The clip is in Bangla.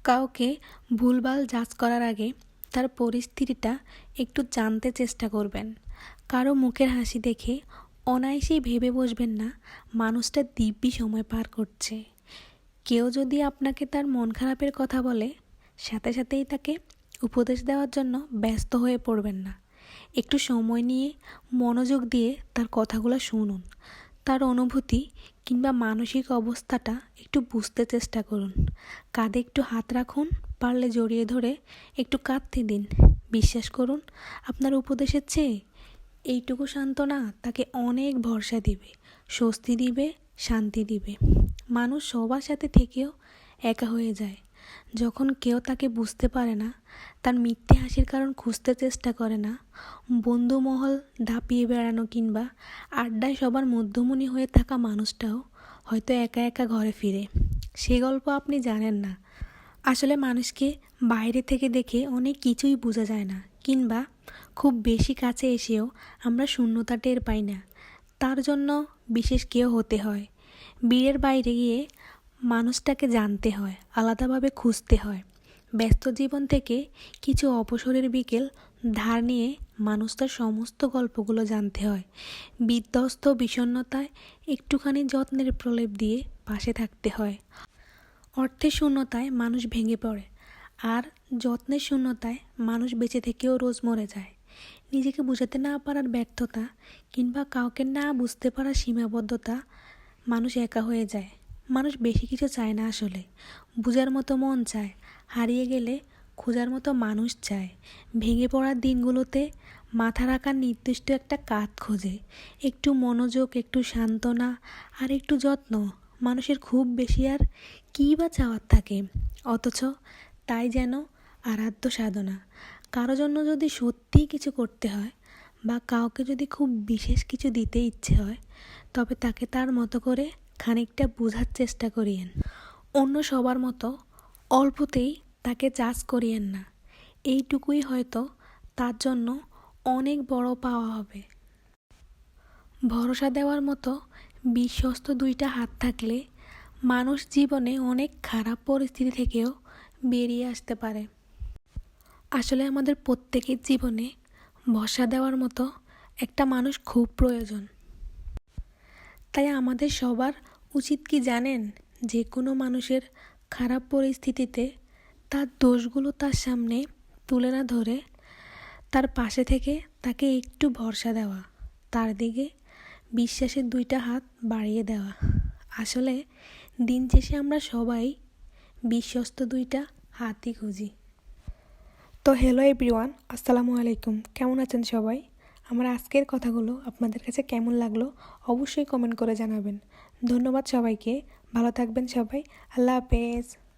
কাউকে ভুলভাল জাজ করার আগে তার পরিস্থিতিটা একটু জানতে চেষ্টা করবেন। কারো মুখের হাসি দেখে অনায়াসেই ভেবে বসবেন না মানুষটা দিব্যি সময় পার করছে। কেউ যদি আপনাকে তার মন খারাপের কথা বলে, সাথে সাথেই তাকে উপদেশ দেওয়ার জন্য ব্যস্ত হয়ে পড়বেন না। একটু সময় নিয়ে মনোযোগ দিয়ে তার কথাগুলো শুনুন। তার অনুভূতি কিংবা মানসিক অবস্থাটা একটু বুঝতে চেষ্টা করুন। কাঁধে একটু হাত রাখুন, পারলে জড়িয়ে ধরে একটু কাঁদতে দিন। বিশ্বাস করুন, আপনার উপদেশের চেয়ে এইটুকু সান্ত্বনা তাকে অনেক ভরসা দিবে, স্বস্তি দিবে, শান্তি দিবে। মানুষ সবার সাথে থেকেও একা হয়ে যায়। যখন কেউ তাকে বুঝতে পারে না, তার মিথ্যে হাসির কারণ খুঁজতে চেষ্টা করে না, বন্ধু মহল দাপিয়ে বেড়ানো কিংবা আড্ডায় সবার মধ্যমণি হয়ে থাকা মানুষটাও হয়তো একা একা ঘরে ফিরে। সে গল্প আপনি জানেন না। আসলে মানুষকে বাইরে থেকে দেখে অনেক কিছুই বোঝা যায় না, কিংবা খুব বেশি কাছে এসেও আমরা শূন্যতা টের পাই না। তার জন্য বিশেষ কেউ হতে হয়। বিয়ের বাইরে গিয়ে মানুষটাকে জানতে হয়, আলাদাভাবে খুঁজতে হয়। ব্যস্ত জীবন থেকে কিছু অবসরের বিকেল ধার নিয়ে মানুষ তার সমস্ত গল্পগুলো জানতে হয়। বিধ্বস্ত বিষণ্ণতায় একটুখানি যত্নের প্রলেপ দিয়ে পাশে থাকতে হয়। অর্থের শূন্যতায় মানুষ ভেঙে পড়ে, আর যত্নের শূন্যতায় মানুষ বেঁচে থেকেও রোজ মরে যায়। নিজেকে বোঝাতে না পারার ব্যর্থতা কিংবা কাউকে না বুঝতে পারার সীমাবদ্ধতা মানুষ একা হয়ে যায়। মানুষ বেশি কিছু চায় না, আসলে বোঝার মতো মন চায়, হারিয়ে গেলে খোঁজার মতো মানুষ চায়। ভেঙে পড়ার দিনগুলোতে মাথা রাখার নির্দিষ্ট একটা কাঁধ খোঁজে, একটু মনোযোগ, একটু সান্ত্বনা আর একটু যত্ন। মানুষের খুব বেশি আর কী বা চাওয়ার থাকে, অথচ তাই যেন আরাধ্য সাধনা। কারো জন্য যদি সত্যিই কিছু করতে হয় বা কাউকে যদি খুব বিশেষ কিছু দিতে ইচ্ছে হয়, তবে তাকে তার মতো করে খানিকটা বোঝার চেষ্টা করিয়েন। অন্য সবার মতো অল্পতেই তাকে জাজ করিয়েন না। এইটুকুই হয়তো তার জন্য অনেক বড় পাওয়া হবে। ভরসা দেওয়ার মতো বিশ্বস্ত দুইটা হাত থাকলে মানুষ জীবনে অনেক খারাপ পরিস্থিতি থেকেও বেরিয়ে আসতে পারে। আসলে আমাদের প্রত্যেকের জীবনে ভরসা দেওয়ার মতো একটা মানুষ খুব প্রয়োজন। তাই আমাদের সবার উচিত কি জানেন, যে কোনো মানুষের খারাপ পরিস্থিতিতে তার দোষগুলো তার সামনে তুলে না ধরে তার পাশে থেকে তাকে একটু ভরসা দেওয়া, তার দিকে বিশ্বাসের দুইটা হাত বাড়িয়ে দেওয়া। আসলে দিন শেষে আমরা সবাই বিশ্বস্ত দুইটা হাতই খুঁজি। তো হ্যালো এভরিওয়ান, আসসালামু আলাইকুম। কেমন আছেন সবাই? আমার আজকের কথাগুলো আপনাদের কাছে কেমন লাগলো অবশ্যই কমেন্ট করে জানাবেন। ধন্যবাদ সবাইকে। ভালো থাকবেন সবাই। আল্লাহ হাফেজ।